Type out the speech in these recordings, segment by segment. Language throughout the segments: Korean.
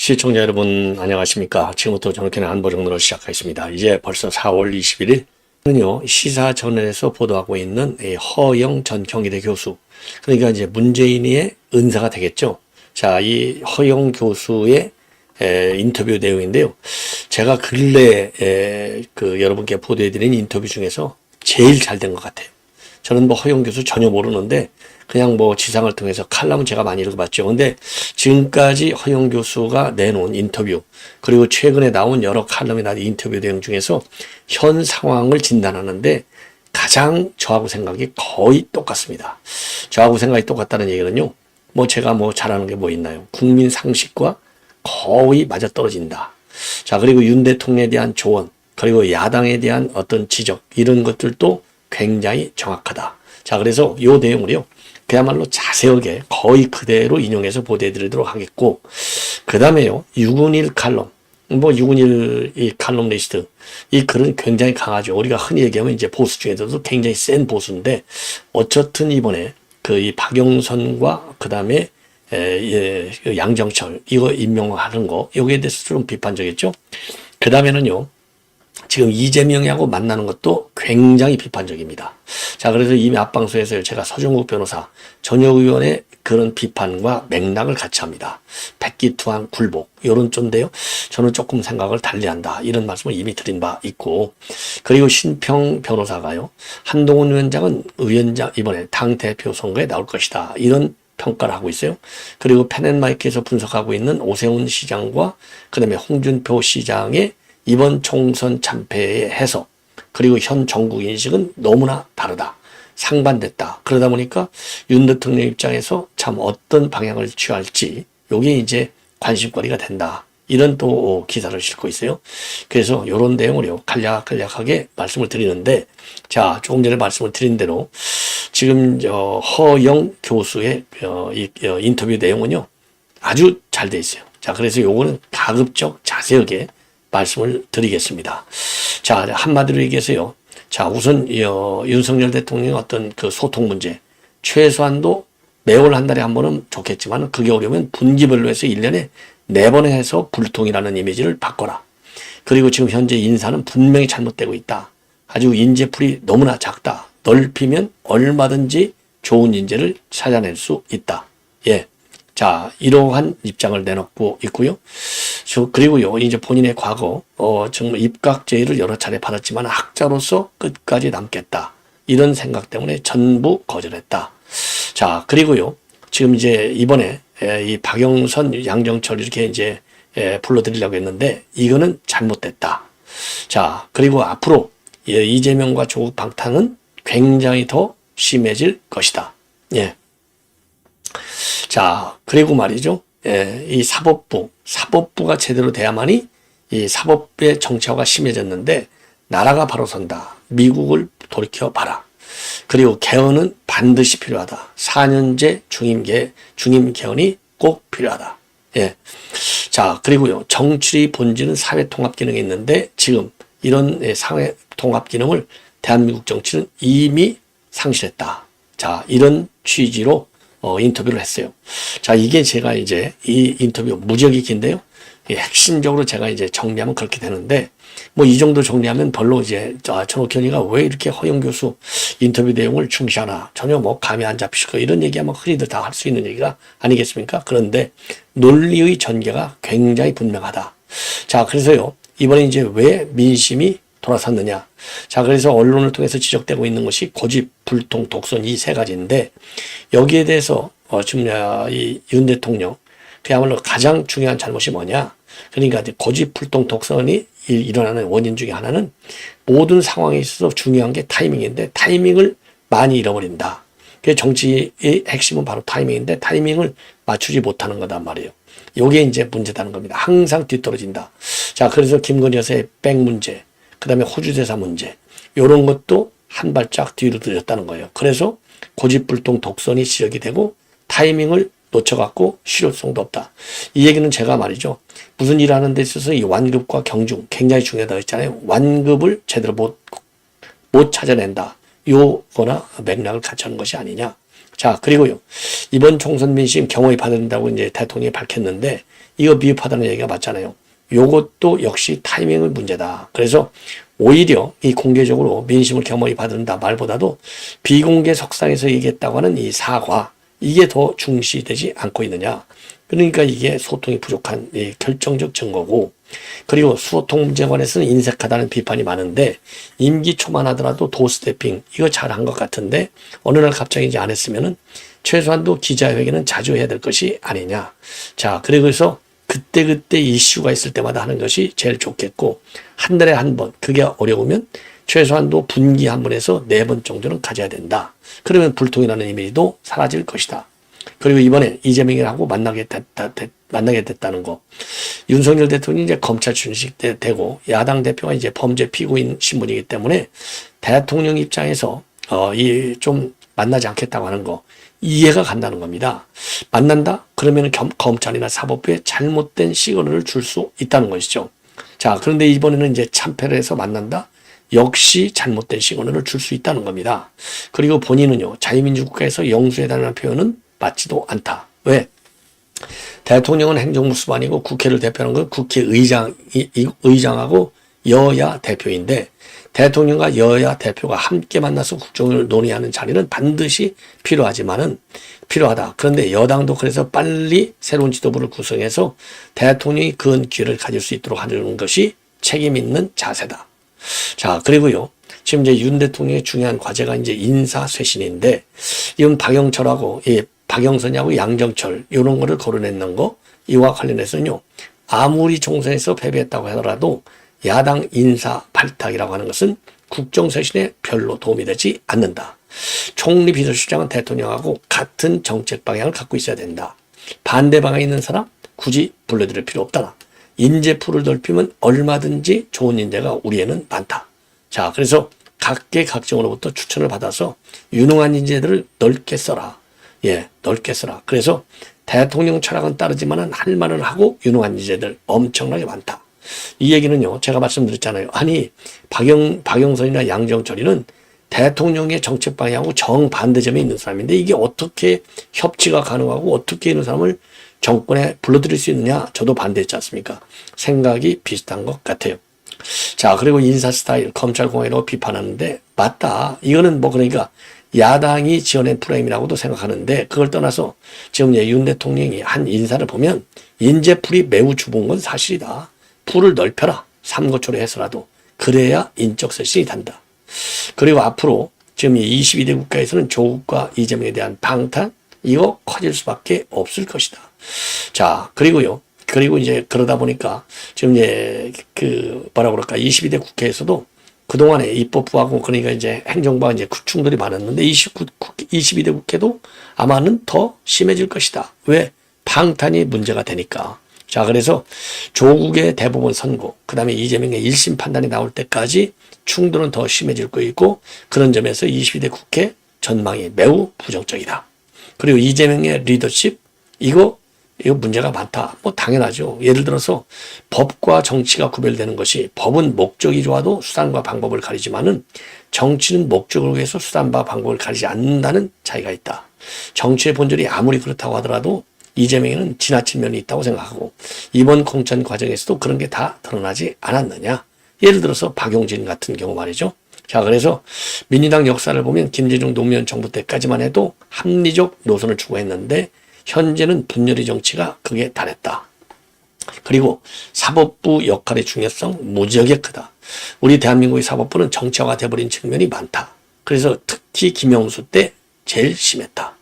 시청자 여러분 안녕하십니까. 지금부터 저녁에는 안보정론을 시작하겠습니다. 이제 벌써 4월 21일은요 시사전에서 보도하고 있는 허영 전 경희대 교수, 그러니까 이제 문재인의 은사가 되겠죠. 자, 이 허영 교수의 인터뷰 내용인데요. 제가 근래 여러분께 보도해드린 인터뷰 중에서 제일 잘 된 것 같아요. 저는 뭐 허영 교수 전혀 모르는데 그냥 뭐 지상을 통해서 칼럼은 제가 많이 읽어봤죠. 근데 지금까지 허영 교수가 내놓은 인터뷰, 그리고 최근에 나온 여러 칼럼이나 인터뷰 내용 중에서 현 상황을 진단하는데 가장 저하고 생각이 거의 똑같습니다. 저하고 생각이 똑같다는 얘기는요, 뭐 제가 뭐 잘하는 게 뭐 있나요? 국민 상식과 거의 맞아떨어진다. 자, 그리고 윤 대통령에 대한 조언, 그리고 야당에 대한 어떤 지적, 이런 것들도 굉장히 정확하다. 자, 그래서 요 내용을요, 그야말로 자세하게 거의 그대로 인용해서 보도해드리도록 하겠고, 그 다음에요, 6·1 칼럼, 뭐 6·1 이 칼럼니스트, 이 글은 굉장히 강하죠. 우리가 흔히 얘기하면 이제 보수 중에서도 굉장히 센 보수인데, 어쨌든 이번에 이 박영선과 그 다음에 양정철 이거 임명하는 거, 여기에 대해서 좀 비판적이었죠. 그 다음에는요, 지금 이재명하고 만나는 것도 굉장히 비판적입니다. 자, 그래서 이미 앞방송에서 제가 서정국 변호사, 전역 의원의 그런 비판과 맥락을 같이 합니다. 백기투항 굴복 이런 쪽인데요, 저는 조금 생각을 달리한다, 이런 말씀을 이미 드린 바 있고, 그리고 신평 변호사가요, 한동훈 위원장은 이번에 당대표 선거에 나올 것이다, 이런 평가를 하고 있어요. 그리고 펜앤마이크에서 분석하고 있는 오세훈 시장과 그 다음에 홍준표 시장의 이번 총선 참패의 해석, 그리고 현 정국 인식은 너무나 다르다, 상반됐다. 그러다 보니까 윤 대통령 입장에서 참 어떤 방향을 취할지 이게 이제 관심거리가 된다, 이런 또 기사를 싣고 있어요. 그래서 이런 내용을요 간략하게 말씀을 드리는데, 자, 조금 전에 말씀을 드린 대로 지금 허영 교수의 인터뷰 내용은요 아주 잘 돼 있어요. 자, 그래서 요거는 가급적 자세하게 말씀을 드리겠습니다. 자, 한마디로 얘기해서요, 자, 우선 윤석열 대통령의 어떤 그 소통 문제, 최소한도 매월 한 달에 한 번은 좋겠지만 그게 어려우면 분기별로 해서 1년에 4번 해서 불통이라는 이미지를 바꿔라. 그리고 지금 현재 인사는 분명히 잘못되고 있다. 아주 인재풀이 너무나 작다. 넓히면 얼마든지 좋은 인재를 찾아낼 수 있다. 예. 자, 이러한 입장을 내놓고 있고요. 그리고요, 이제 본인의 과거, 정말 입각제의를 여러 차례 받았지만 학자로서 끝까지 남겠다, 이런 생각 때문에 전부 거절했다. 자, 그리고요, 지금 이제 이번에 이 박영선, 양정철 이렇게 이제 불러드리려고 했는데 이거는 잘못됐다. 자, 그리고 앞으로 이재명과 조국 방탄은 굉장히 더 심해질 것이다. 예. 자, 그리고 말이죠, 이 사법부가 제대로 돼야만이 이 사법의 정치화가 심해졌는데 나라가 바로 선다. 미국을 돌이켜봐라. 그리고 개헌은 반드시 필요하다. 4년제 중임 개헌이 꼭 필요하다. 예. 자, 그리고요, 정치의 본질은 사회 통합 기능이 있는데 지금 이런 사회 통합 기능을 대한민국 정치는 이미 상실했다. 자, 이런 취지로 인터뷰를 했어요. 자, 이게 제가 이제 이 인터뷰 무지하게 긴데요, 핵심적으로 제가 이제 정리하면 그렇게 되는데, 뭐 이 정도 정리하면 별로 이제 전옥 현이가 왜 이렇게 허영 교수 인터뷰 내용을 중시하나, 전혀 뭐 감이 안 잡히실 거, 이런 얘기하면 흔히들 다 할 수 있는 얘기가 아니겠습니까? 그런데 논리의 전개가 굉장히 분명하다. 자, 그래서요, 이번에 이제 왜 민심이 돌아섰느냐. 자, 그래서 언론을 통해서 지적되고 있는 것이 고집, 불통, 독선, 이 3가지인데 여기에 대해서 지금 이 윤 대통령 그야말로 가장 중요한 잘못이 뭐냐. 그러니까 고집, 불통, 독선이 일어나는 원인 중에 하나는 모든 상황에 있어서 중요한 게 타이밍인데 타이밍을 많이 잃어버린다. 그 정치의 핵심은 바로 타이밍인데 타이밍을 맞추지 못하는 거단 말이에요. 요게 이제 문제다는 겁니다. 항상 뒤떨어진다. 자, 그래서 김건희 여사의 백 문제, 그 다음에 호주 대사 문제, 요런 것도 한 발짝 뒤로 들렸다는 거예요. 그래서 고집불통 독선이 시작이 되고 타이밍을 놓쳐갖고 실효성도 없다. 이 얘기는 제가 말이죠, 무슨 일 하는 데 있어서 이 완급과 경중 굉장히 중요하다고 했잖아요. 완급을 제대로 못 찾아낸다. 요거나 맥락을 같이 하는 것이 아니냐. 자, 그리고요. 이번 총선 민심 경호에 받는다고 이제 대통령이 밝혔는데 이거 미흡하다는 얘기가 맞잖아요. 요것도 역시 타이밍의 문제다. 그래서 오히려 이 공개적으로 민심을 겸허히 받는다 말보다도 비공개 석상에서 얘기했다고 하는 이 사과, 이게 더 중시되지 않고 있느냐. 그러니까 이게 소통이 부족한 결정적 증거고, 그리고 소통 문제에 관해서는 인색하다는 비판이 많은데 임기 초만 하더라도 도스태핑 이거 잘한 것 같은데 어느 날 갑자기 이제 안 했으면은 최소한도 기자회견은 자주 해야 될 것이 아니냐. 자, 그래서 그때그때 이슈가 있을 때마다 하는 것이 제일 좋겠고, 한 달에 한 번, 그게 어려우면 최소한도 분기 한 번에서 4번 정도는 가져야 된다. 그러면 불통이라는 이미지도 사라질 것이다. 그리고 이번에 이재명이하고 만나게 됐다는 거. 윤석열 대통령이 이제 검찰 출신이 되고 야당 대표가 이제 범죄 피고인 신분이기 때문에 대통령 입장에서 좀 만나지 않겠다고 하는 거 이해가 간다는 겁니다. 만난다? 그러면 검찰이나 사법부에 잘못된 시그널을 줄 수 있다는 것이죠. 자, 그런데 이번에는 이제 참패를 해서 만난다? 역시 잘못된 시그널을 줄 수 있다는 겁니다. 그리고 본인은요, 자유민주국가에서 영수회담이라는 표현은 맞지도 않다. 왜? 대통령은 행정부 수반이고 국회를 대표하는 건 국회의장하고 여야 대표인데 대통령과 여야 대표가 함께 만나서 국정을 논의하는 자리는 반드시 필요하다. 그런데 여당도 그래서 빨리 새로운 지도부를 구성해서 대통령이 그런 기회를 가질 수 있도록 하는 것이 책임 있는 자세다. 자, 그리고요. 지금 이제 윤 대통령의 중요한 과제가 이제 인사쇄신인데 이건 박영선하고 양정철 이런 거를 거론했는 거 이와 관련해서는요. 아무리 총선에서 패배했다고 하더라도 야당 인사 발탁이라고 하는 것은 국정쇄신에 별로 도움이 되지 않는다. 총리 비서실장은 대통령하고 같은 정책 방향을 갖고 있어야 된다. 반대 방향에 있는 사람 굳이 불러들일 필요 없다. 인재풀을 넓히면 얼마든지 좋은 인재가 우리에는 많다. 자, 그래서 각계각층으로부터 추천을 받아서 유능한 인재들을 넓게 써라. 예, 넓게 써라. 그래서 대통령 철학은 따르지만은 할 말은 하고 유능한 인재들 엄청나게 많다. 이 얘기는요, 제가 말씀드렸잖아요. 아니, 박영선이나 양정철이는 대통령의 정책 방향하고 정반대점에 있는 사람인데 이게 어떻게 협치가 가능하고 어떻게 이런 사람을 정권에 불러들일 수 있느냐? 저도 반대했지 않습니까? 생각이 비슷한 것 같아요. 자, 그리고 인사 스타일, 검찰공화이라고 비판하는데 맞다. 이거는 그러니까 야당이 지어낸 프레임이라고도 생각하는데 그걸 떠나서 지금 윤 대통령이 한 인사를 보면 인재풀이 매우 좁은 건 사실이다. 풀을 넓혀라. 삼고초려 해서라도. 그래야 인적쇄신이 된다. 그리고 앞으로 지금 22대 국가에서는 조국과 이재명에 대한 방탄 이거 커질 수밖에 없을 것이다. 자, 그리고 이제 그러다 보니까 지금 이제 22대 국회에서도 그동안에 입법부하고 그러니까 이제 행정부와 이제 충돌이 많았는데 22대 국회도 아마는 더 심해질 것이다. 왜? 방탄이 문제가 되니까. 자, 그래서 조국의 대법원 선고, 그 다음에 이재명의 1심 판단이 나올 때까지 충돌은 더 심해질 거 있고 그런 점에서 22대 국회 전망이 매우 부정적이다. 그리고 이재명의 리더십, 이거 문제가 많다. 당연하죠. 예를 들어서 법과 정치가 구별되는 것이 법은 목적이 좋아도 수단과 방법을 가리지만은 정치는 목적을 위해서 수단과 방법을 가리지 않는다는 차이가 있다. 정치의 본질이 아무리 그렇다고 하더라도 이재명에는 지나친 면이 있다고 생각하고 이번 공천 과정에서도 그런 게 다 드러나지 않았느냐. 예를 들어서 박용진 같은 경우 말이죠. 자, 그래서 민주당 역사를 보면 김대중 노무현 정부 때까지만 해도 합리적 노선을 추구했는데 현재는 분열의 정치가 극에 달했다. 그리고 사법부 역할의 중요성 무지하게 크다. 우리 대한민국의 사법부는 정치화가 돼버린 측면이 많다. 그래서 특히 김영수 때 제일 심했다.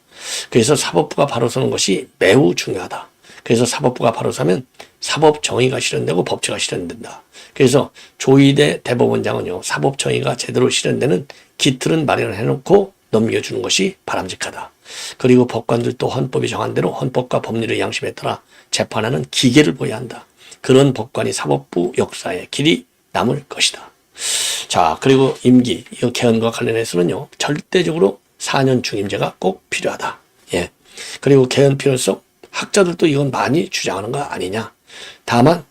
그래서 사법부가 바로 서는 것이 매우 중요하다. 그래서 사법부가 바로 서면 사법 정의가 실현되고 법치가 실현된다. 그래서 조희대 대법원장은요, 사법 정의가 제대로 실현되는 기틀은 마련을 해놓고 넘겨주는 것이 바람직하다. 그리고 법관들도 헌법이 정한 대로 헌법과 법률의 양심에 따라 재판하는 기계를 보여야 한다. 그런 법관이 사법부 역사의 길이 남을 것이다. 자, 그리고 임기, 이 개헌과 관련해서는요, 절대적으로 4년 중임제가 꼭 필요하다. 예. 그리고 개헌 필요성, 학자들도 이건 많이 주장하는 거 아니냐. 다만,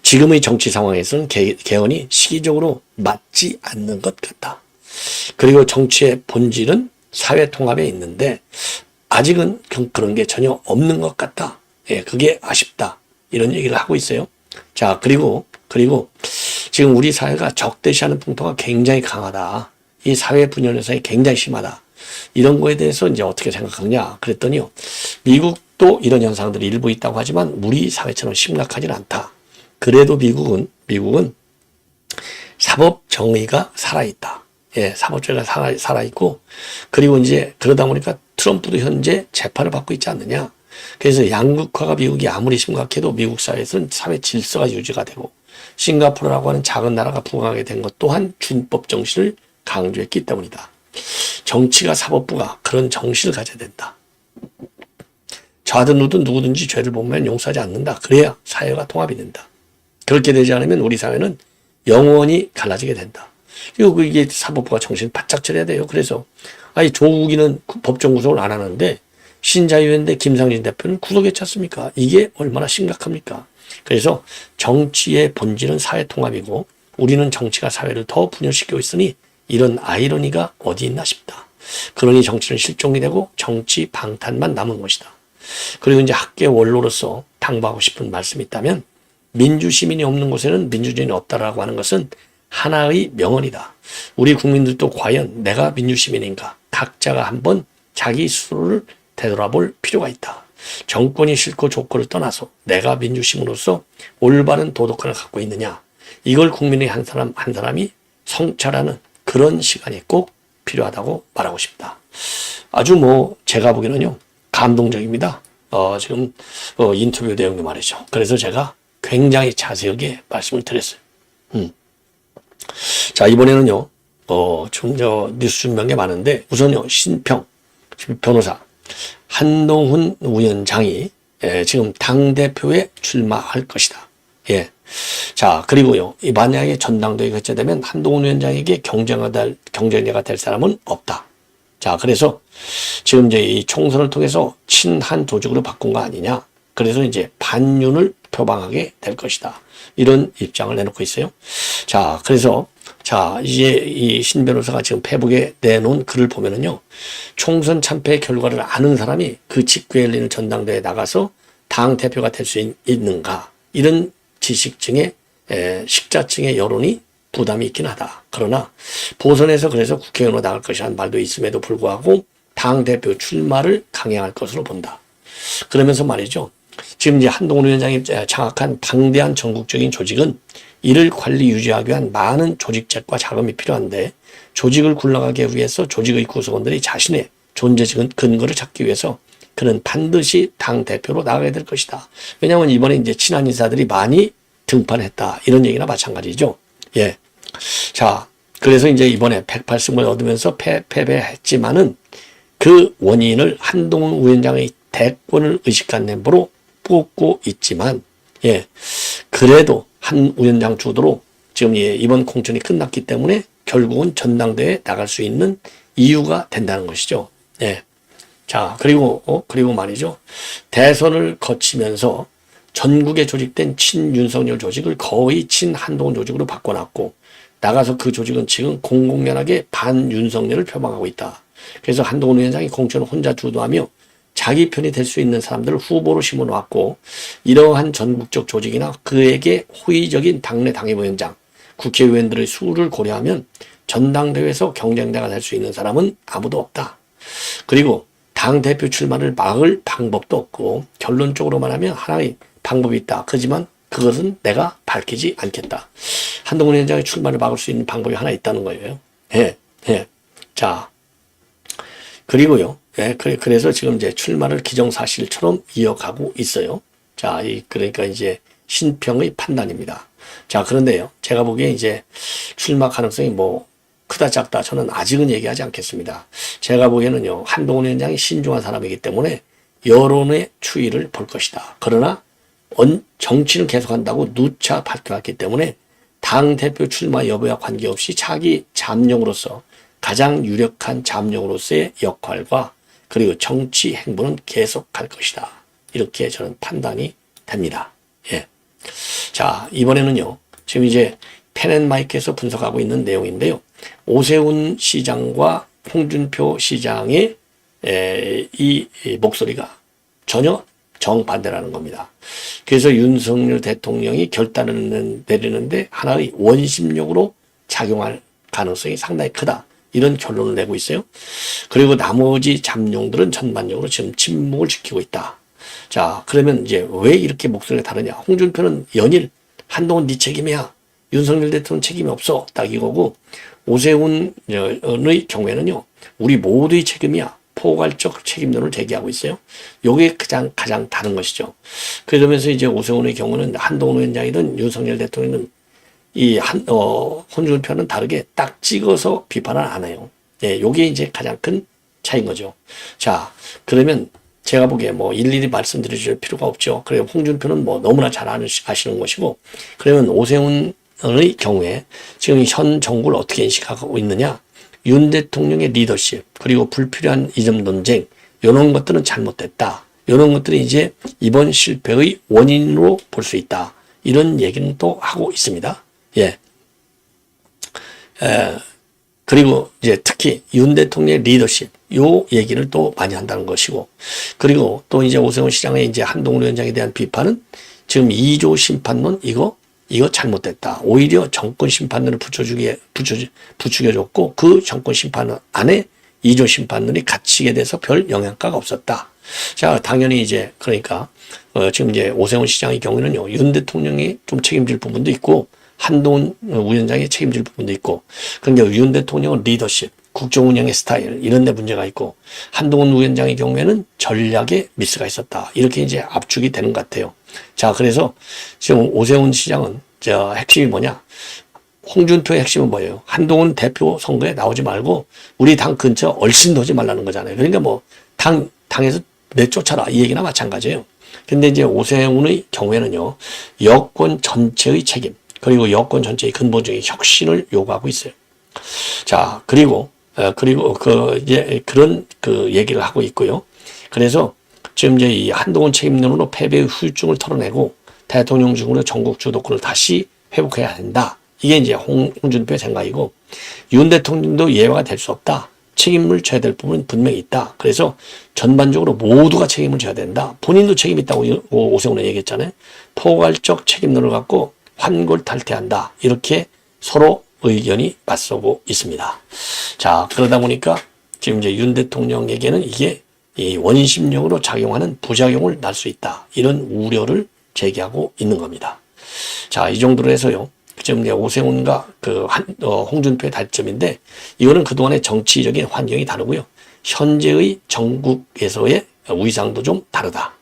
지금의 정치 상황에서는 개헌이 시기적으로 맞지 않는 것 같다. 그리고 정치의 본질은 사회 통합에 있는데 아직은 그런 게 전혀 없는 것 같다. 예, 그게 아쉽다. 이런 얘기를 하고 있어요. 자, 그리고 지금 우리 사회가 적대시하는 풍토가 굉장히 강하다. 이 사회 분열 현상이 굉장히 심하다. 이런 거에 대해서 이제 어떻게 생각하느냐 그랬더니요. 미국도 이런 현상들이 일부 있다고 하지만 우리 사회처럼 심각하지는 않다. 그래도 미국은 사법 정의가 살아있다. 예, 사법 정의가 살아있고, 그리고 이제 그러다 보니까 트럼프도 현재 재판을 받고 있지 않느냐. 그래서 양극화가 미국이 아무리 심각해도 미국 사회에서는 사회 질서가 유지가 되고, 싱가포르라고 하는 작은 나라가 부강하게 된 것 또한 준법 정신을 강조했기 때문이다. 정치가 사법부가 그런 정신을 가져야 된다. 좌든 우든 누구든지 죄를 범하면 용서하지 않는다. 그래야 사회가 통합이 된다. 그렇게 되지 않으면 우리 사회는 영원히 갈라지게 된다. 그리고 이게 사법부가 정신을 바짝 차려야 돼요. 그래서 조국이는 법정 구속을 안 하는데 신자유연대 김상진 대표는 구속했지 않습니까? 이게 얼마나 심각합니까? 그래서 정치의 본질은 사회 통합이고 우리는 정치가 사회를 더 분열시키고 있으니 이런 아이러니가 어디 있나 싶다. 그러니 정치는 실종이 되고 정치 방탄만 남은 것이다. 그리고 이제 학계 원로로서 당부하고 싶은 말씀이 있다면 민주시민이 없는 곳에는 민주주의는 없다라고 하는 것은 하나의 명언이다. 우리 국민들도 과연 내가 민주시민인가? 각자가 한번 자기 스스로를 되돌아볼 필요가 있다. 정권이 싫고 조건을 떠나서 내가 민주시민으로서 올바른 도덕관을 갖고 있느냐? 이걸 국민의 한 사람이 성찰하는 그런 시간이 꼭 필요하다고 말하고 싶다. 아주 제가 보기에는요, 감동적입니다. 지금 인터뷰 내용도 말이죠. 그래서 제가 굉장히 자세하게 말씀을 드렸어요. 자, 이번에는요, 지금 뉴스 준비한 게 많은데, 우선요, 신평 변호사, 한동훈 위원장이 지금 당대표에 출마할 것이다. 예. 자, 그리고요, 만약에 전당대회가 개최되면 한동훈 위원장에게 경쟁자가 될 사람은 없다. 자, 그래서 지금 이제 이 총선을 통해서 친한 조직으로 바꾼 거 아니냐. 그래서 이제 반윤을 표방하게 될 것이다. 이런 입장을 내놓고 있어요. 자, 그래서 이제 이 신 변호사가 지금 페북에 내놓은 글을 보면은요, 총선 참패의 결과를 아는 사람이 그 직후에 열리는 전당대회에 나가서 당 대표가 될 수 있는가, 이런 지식층의 식자층의 여론이 부담이 있긴 하다. 그러나 보선에서 그래서 국회의원으로 나갈 것이라는 말도 있음에도 불구하고 당 대표 출마를 강행할 것으로 본다. 그러면서 말이죠, 지금 이제 한동훈 위원장이 장악한 방대한 전국적인 조직은 이를 관리 유지하기 위한 많은 조직책과 자금이 필요한데, 조직을 굴러가기 위해서 조직의 구성원들이 자신의 존재 근거를 찾기 위해서 그는 반드시 당 대표로 나가게 될 것이다. 왜냐하면 이번에 이제 친한 인사들이 많이 등판했다. 이런 얘기나 마찬가지죠. 예. 자, 그래서 이제 이번에 108승을 얻으면서 패배했지만은 그 원인을 한동훈 위원장의 대권을 의식한 멤버로 뽑고 있지만, 예. 그래도 한 위원장 주도로 지금 이번 공천이 끝났기 때문에 결국은 전당대회에 나갈 수 있는 이유가 된다는 것이죠. 예. 자, 그리고 말이죠. 대선을 거치면서 전국에 조직된 친윤석열 조직을 거의 친한동훈 조직으로 바꿔놨고, 나가서 그 조직은 지금 공공연하게 반윤석열을 표방하고 있다. 그래서 한동훈 위원장이 공천을 혼자 주도하며 자기 편이 될 수 있는 사람들을 후보로 심어놓았고, 이러한 전국적 조직이나 그에게 호의적인 당내 당협위원장, 국회의원들의 수를 고려하면 전당대회에서 경쟁자가 될 수 있는 사람은 아무도 없다. 그리고 당대표 출마를 막을 방법도 없고, 결론적으로 말하면 하나의 방법이 있다. 하지만 그것은 내가 밝히지 않겠다. 한동훈 위원장의 출마를 막을 수 있는 방법이 하나 있다는 거예요. 예. 자, 그리고요. 예, 그래서 지금 이제 출마를 기정사실처럼 이어가고 있어요. 자, 그러니까 이제 신평의 판단입니다. 자, 그런데요, 제가 보기에 이제 출마 가능성이 크다 작다, 저는 아직은 얘기하지 않겠습니다. 제가 보기에는요, 한동훈 위원장이 신중한 사람이기 때문에 여론의 추이를 볼 것이다. 그러나 정치는 계속한다고 누차 밝혀왔기 때문에 당대표 출마 여부와 관계없이 자기 잠룡으로서 가장 유력한 잠룡으로서의 역할과 그리고 정치 행보는 계속할 것이다. 이렇게 저는 판단이 됩니다. 예. 자, 이번에는요, 지금 이제 펜앤마이크에서 분석하고 있는 내용인데요. 오세훈 시장과 홍준표 시장의 이 목소리가 전혀 정반대라는 겁니다. 그래서 윤석열 대통령이 결단을 내리는데 하나의 원심력으로 작용할 가능성이 상당히 크다. 이런 결론을 내고 있어요. 그리고 나머지 잠룡들은 전반적으로 지금 침묵을 지키고 있다. 자, 그러면 이제 왜 이렇게 목소리가 다르냐? 홍준표는 연일 한동훈 네 책임이야. 윤석열 대통령 책임이 없어. 딱 이거고, 오세훈의 경우에는요, 우리 모두의 책임이야. 포괄적 책임론을 제기하고 있어요. 요게 가장 다른 것이죠. 그러면서 이제 오세훈의 경우는 한동훈 위원장이든 윤석열 대통령은 홍준표는 다르게 딱 찍어서 비판을 안 해요. 예, 요게 이제 가장 큰 차이인 거죠. 자, 그러면 제가 보기에 뭐 일일이 말씀드릴 필요가 없죠. 그래요. 홍준표는 뭐 너무나 잘 아시는 것이고, 그러면 오세훈의 경우에 지금 현 정부를 어떻게 인식하고 있느냐? 윤 대통령의 리더십, 그리고 불필요한 이점 논쟁, 이런 것들은 잘못됐다. 이런 것들이 이제 이번 실패의 원인으로 볼 수 있다. 이런 얘기는 또 하고 있습니다. 예. 그리고 이제 특히 윤 대통령의 리더십, 요 얘기를 또 많이 한다는 것이고, 그리고 또 이제 오세훈 시장의 이제 한동훈 위원장에 대한 비판은 지금 2조 심판론 이거 잘못됐다. 오히려 정권 심판론을 부추겨줬고, 그 정권 심판 안에 2조 심판론이 갇히게 돼서 별 영향가가 없었다. 자, 당연히 이제 그러니까 지금 이제 오세훈 시장의 경우는요, 윤 대통령이 좀 책임질 부분도 있고, 한동훈 위원장이 책임질 부분도 있고, 그런데 윤 대통령은 리더십, 국정 운영의 스타일 이런 데 문제가 있고, 한동훈 위원장의 경우에는 전략에 미스가 있었다. 이렇게 이제 압축이 되는 것 같아요. 자, 그래서 지금 오세훈 시장은 핵심이 뭐냐? 홍준표의 핵심은 뭐예요? 한동훈 대표 선거에 나오지 말고 우리 당 근처 얼씬도 오지 말라는 거잖아요. 그러니까 뭐 당에서 내쫓아라 이 얘기나 마찬가지예요. 근데 이제 오세훈의 경우에는요, 여권 전체의 책임, 그리고 여권 전체의 근본적인 혁신을 요구하고 있어요. 자, 그리고 이제 그런 얘기를 하고 있고요. 그래서 지금 이제 이 한동훈 책임론으로 패배의 후유증을 털어내고 대통령 중으로 전국 주도권을 다시 회복해야 한다. 이게 이제 홍준표의 생각이고, 윤 대통령도 예외가 될 수 없다. 책임을 져야 될 부분은 분명히 있다. 그래서 전반적으로 모두가 책임을 져야 된다. 본인도 책임이 있다고 오세훈은 얘기했잖아요. 포괄적 책임론을 갖고 환골탈퇴한다. 이렇게 서로 의견이 맞서고 있습니다. 자, 그러다 보니까 지금 이제 윤 대통령에게는 이게 이 원심력으로 작용하는 부작용을 날 수 있다. 이런 우려를 제기하고 있는 겁니다. 자, 이 정도로 해서요, 지금 이제 오세훈과 홍준표의 달점인데, 이거는 그동안의 정치적인 환경이 다르고요, 현재의 전국에서의 위상도 좀 다르다.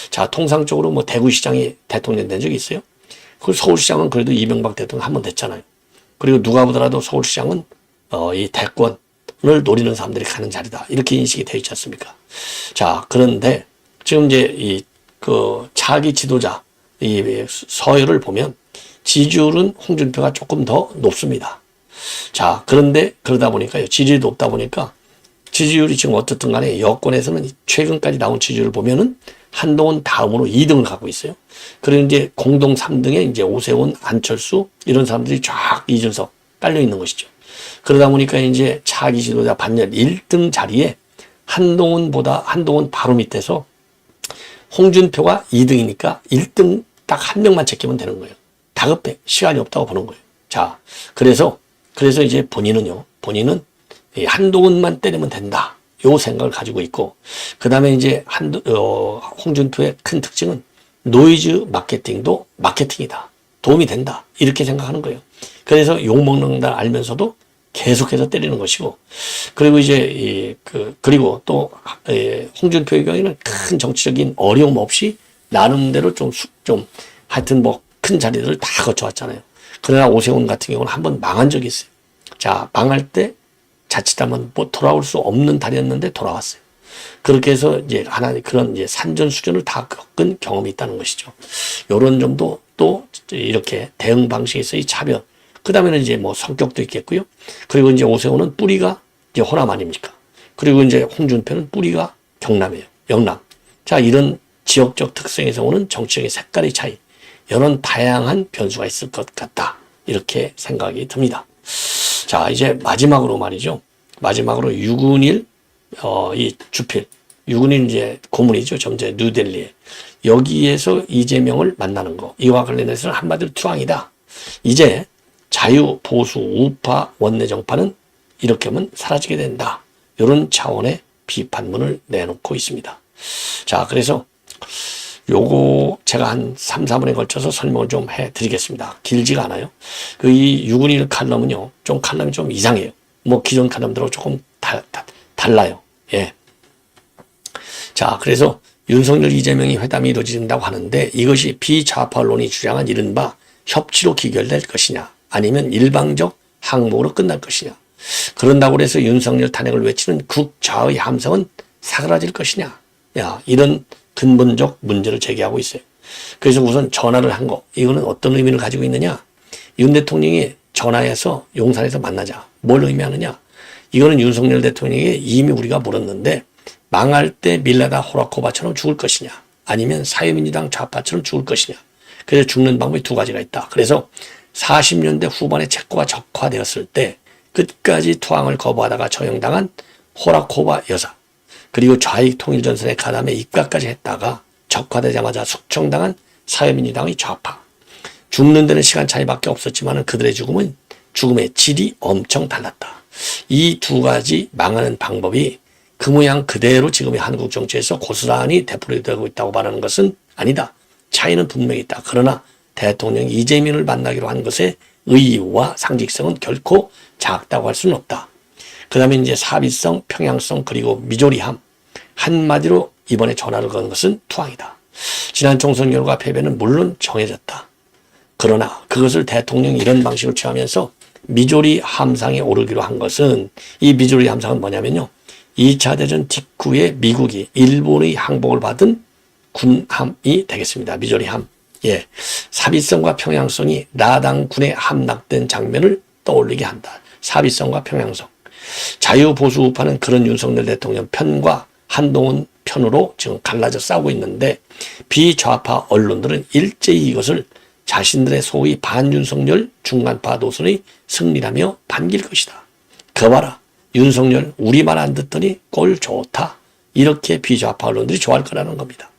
자, 통상적으로 뭐 대구시장이 대통령 된 적이 있어요? 그 서울시장은 그래도 이명박 대통령 한 번 됐잖아요. 그리고 누가 보더라도 서울시장은 이 대권을 노리는 사람들이 가는 자리다. 이렇게 인식이 되어 있지 않습니까? 자, 그런데 지금 이제 차기 지도자 이 서열을 보면 지지율은 홍준표가 조금 더 높습니다. 자, 그런데 그러다 보니까요, 지지율이 높다 보니까 지지율이 지금 어떻든 간에 여권에서는 최근까지 나온 지지율을 보면은 한동훈 다음으로 2등을 갖고 있어요. 그리고 이제 공동 3등에 이제 오세훈, 안철수 이런 사람들이 쫙 이준석 깔려 있는 것이죠. 그러다 보니까 이제 차기 지도자 반열 1등 자리에 한동훈 바로 밑에서 홍준표가 2등이니까 1등 딱 한 명만 제끼면 되는 거예요. 다급해. 시간이 없다고 보는 거예요. 자, 그래서 이제 본인은 한동훈만 때리면 된다. 요 생각을 가지고 있고, 그 다음에 이제 홍준표의 큰 특징은 노이즈 마케팅도 마케팅이다. 도움이 된다. 이렇게 생각하는 거예요. 그래서 욕먹는 걸 알면서도 계속해서 때리는 것이고, 그리고 이제 그리고 또 홍준표의 경우에는 큰 정치적인 어려움 없이 나름대로 좀 하여튼 뭐 큰 자리들을 다 거쳐왔잖아요. 그러나 오세훈 같은 경우는 한번 망한 적이 있어요. 자, 망할 때 자칫하면 뭐 돌아올 수 없는 달이었는데 돌아왔어요. 그렇게 해서 이제 그런 이제 산전수전을 다 겪은 경험이 있다는 것이죠. 요런 점도 또 이렇게 대응 방식에서의 차별. 그 다음에는 이제 뭐 성격도 있겠고요. 그리고 이제 오세훈은 뿌리가 이제 호남 아닙니까? 그리고 이제 홍준표는 뿌리가 경남이에요. 영남. 자, 이런 지역적 특성에서 오는 정치적인 색깔의 차이. 이런 다양한 변수가 있을 것 같다. 이렇게 생각이 듭니다. 자, 이제 마지막으로 말이죠. 마지막으로 6·1 이 주필 6·1 이제 고문이죠. 점제 뉴델리에 여기에서 이재명을 만나는 거 이와 관련해서는 한마디로 투항이다. 이제 자유, 보수, 우파, 원내 정파는 이렇게 하면 사라지게 된다. 이런 차원의 비판문을 내놓고 있습니다. 자, 그래서 요거 제가 한 3, 4분에 걸쳐서 설명을 좀 해드리겠습니다. 길지가 않아요. 이 6·1 칼럼은요, 좀 칼럼이 좀 이상해요. 뭐 기존 칼럼들하고 조금 달라요. 예. 자, 그래서 윤석열, 이재명이 회담이 이루어진다고 하는데 이것이 비좌파 언론이 주장한 이른바 협치로 기결될 것이냐 아니면 일방적 항목으로 끝날 것이냐. 그런다고 해서 윤석열 탄핵을 외치는 극좌의 함성은 사그라질 것이냐. 야, 이런 근본적 문제를 제기하고 있어요. 그래서 우선 전화를 한 거. 이거는 어떤 의미를 가지고 있느냐. 윤 대통령이 전화해서 용산에서 만나자. 뭘 의미하느냐. 이거는 윤석열 대통령에게 이미 우리가 물었는데 망할 때 밀라다 호라코바처럼 죽을 것이냐 아니면 사회민주당 좌파처럼 죽을 것이냐. 그래서 죽는 방법이 두 가지가 있다. 그래서 40년대 후반에 체코가 적화되었을 때 끝까지 투항을 거부하다가 처형당한 호라코바 여사 그리고 좌익 통일전선의 가담에 입각까지 했다가 적화되자마자 숙청당한 사회민주당의 좌파. 죽는 데는 시간 차이밖에 없었지만 그들의 죽음의 질이 엄청 달랐다. 이 두 가지 망하는 방법이 그 모양 그대로 지금의 한국 정치에서 고스란히 되풀이되고 있다고 말하는 것은 아니다. 차이는 분명히 있다. 그러나 대통령이 이재명을 만나기로 한 것의 의의와 상식성은 결코 작다고 할 수는 없다. 그 다음에 이제 사비성, 평양성 그리고 미조리함. 한마디로 이번에 전화를 건 것은 투항이다. 지난 총선 결과 패배는 물론 정해졌다. 그러나 그것을 대통령이 이런 방식을 취하면서 미조리 함상에 오르기로 한 것은 이 미조리 함상은 뭐냐면요. 2차 대전 직후에 미국이 일본의 항복을 받은 군함이 되겠습니다. 미조리함. 예. 사비성과 평양성이 라당군에 함락된 장면을 떠올리게 한다. 사비성과 평양성. 자유보수 우파는 그런 윤석열 대통령 편과 한동훈 편으로 지금 갈라져 싸우고 있는데 비좌파 언론들은 일제히 이것을 자신들의 소위 반윤석열 중간파 노선의 승리라며 반길 것이다. 거봐라. 윤석열 우리 말 안 듣더니 꼴 좋다. 이렇게 비좌파 언론들이 좋아할 거라는 겁니다.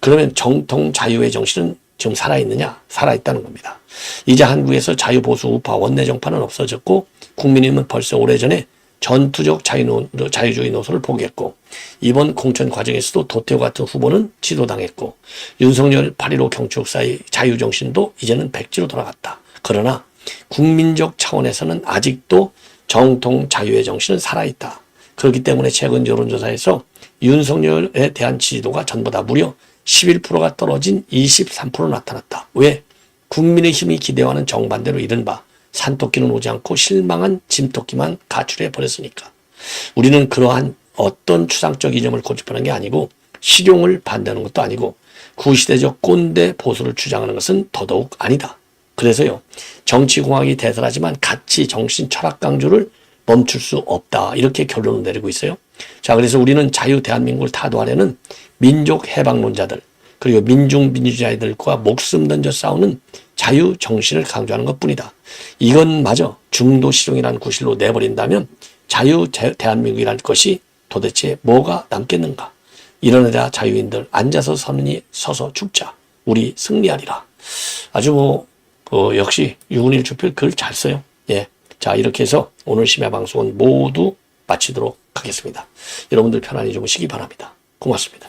그러면 정통 자유의 정신은 지금 살아있느냐? 살아있다는 겁니다. 이제 한국에서 자유보수 우파 원내 정파는 없어졌고 국민의힘은 벌써 오래전에 전투적 자유주의 노선을 포기했고 이번 공천 과정에서도 도태우 같은 후보는 지도당했고 윤석열 8.15 경축사의 자유정신도 이제는 백지로 돌아갔다. 그러나 국민적 차원에서는 아직도 정통 자유의 정신은 살아있다. 그렇기 때문에 최근 여론조사에서 윤석열에 대한 지지도가 전보다 무려 11%가 떨어진 23% 나타났다. 왜? 국민의힘이 기대하는 정반대로 이른바 산토끼는 오지 않고 실망한 짐토끼만 가출해 버렸으니까. 우리는 그러한 어떤 추상적 이념을 고집하는 게 아니고 실용을 반대하는 것도 아니고 구시대적 꼰대 보수를 주장하는 것은 더더욱 아니다. 그래서요. 정치공학이 대단하지만 가치, 정신, 철학 강조를 멈출 수 없다. 이렇게 결론을 내리고 있어요. 자, 그래서 우리는 자유 대한민국을 타도하려는 민족 해방론자들 그리고 민중민주주의자들과 목숨 던져 싸우는 자유 정신을 강조하는 것뿐이다. 이건 마저 중도 실용이라는 구실로 내버린다면 자유 대한민국이라는 것이 도대체 뭐가 남겠는가. 일어나자 자유인들 앉아서 서서 죽자. 우리 승리하리라. 아주 역시 6·1 주필 글 잘 써요. 예. 자, 이렇게 해서 오늘 심야 방송은 모두 마치도록 하겠습니다. 여러분들 편안히 주무시기 바랍니다. 고맙습니다.